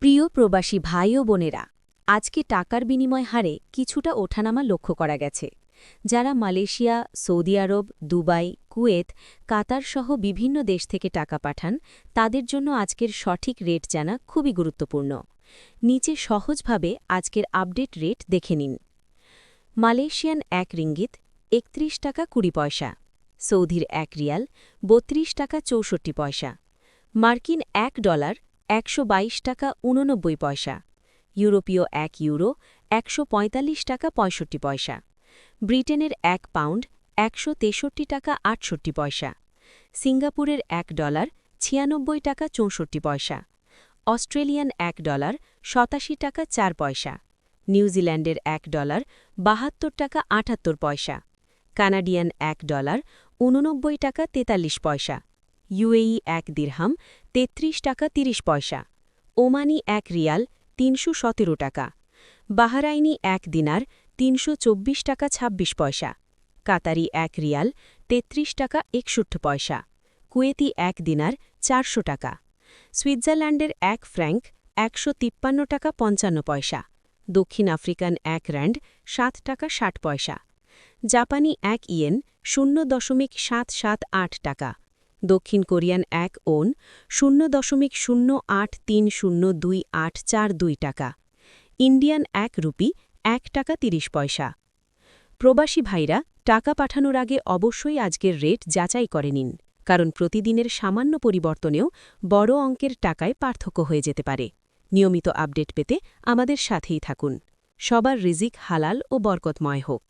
প্রিয় প্রবাসী ভাই ও বোনেরা, আজকে টাকার বিনিময় হারে কিছুটা ওঠানামা লক্ষ্য করা গেছে। যারা মালয়েশিয়া, সৌদি আরব, দুবাই, কুয়েত, কাতার সহ বিভিন্ন দেশ থেকে টাকা পাঠান, তাদের জন্য আজকের সঠিক রেট জানা খুবই গুরুত্বপূর্ণ। নিচে সহজভাবে আজকের আপডেট রেট দেখে নিন। মালয়েশিয়ান ১ রিঙ্গিত ৩১ টাকা ২০ পয়সা, সৌদির ১ রিয়াল ৩২ টাকা ৬৪ পয়সা, মার্কিন $১ ১২২ টাকা ৮৯ পয়সা, ইউরোপীয় ১ ইউরো ১৪৫ টাকা ৬৫ পয়সা, ব্রিটেনের ১ পাউন্ড ১৬৩ টাকা ৬৮ পয়সা, সিঙ্গাপুরের $১ ৯৬ টাকা ৬৪ পয়সা, অস্ট্রেলিয়ান $১ ৮৭ টাকা ৪ পয়সা, নিউজিল্যান্ডের $১ ৭২ টাকা ৭৮ পয়সা, কানাডিয়ান $১ ৮৯ টাকা ৪৩ পয়সা, ইউএই ১ দিরহাম ৩৩ টাকা ৩০ পয়সা, ওমানি ১ রিয়াল ৩১৭ টাকা, বাহরাইনি ১ দিনার ৩২৪ টাকা ২৬ পয়সা, কাতারি ১ রিয়াল ৩৩ টাকা ৬১ পয়সা, কুয়েতি ১ দিনার ৪০০ টাকা, সুইজারল্যান্ডের ১ ফ্র্যাঙ্ক ১৫৩ টাকা ৫৫ পয়সা, দক্ষিণ আফ্রিকান ১ র‍্যান্ড ৭ টাকা ৬০ পয়সা, জাপানি ১ ইয়েন ০.৭৭৮ টাকা, দক্ষিণ কোরিয়ান ১ ওন ০.০৮৩০২৮৪২ টাকা, ইন্ডিয়ান ১ রুপি ১ টাকা ৩০ পয়সা। প্রবাসী ভাইরা, টাকা পাঠানোর আগে অবশ্যই আজকের রেট যাচাই করে নিন, কারণ প্রতিদিনের সামান্য পরিবর্তনেও বড় অঙ্কের টাকায় পার্থক্য হয়ে যেতে পারে। নিয়মিত আপডেট পেতে আমাদের সাথেই থাকুন। সবার রিজিক হালাল ও বরকতময় হোক।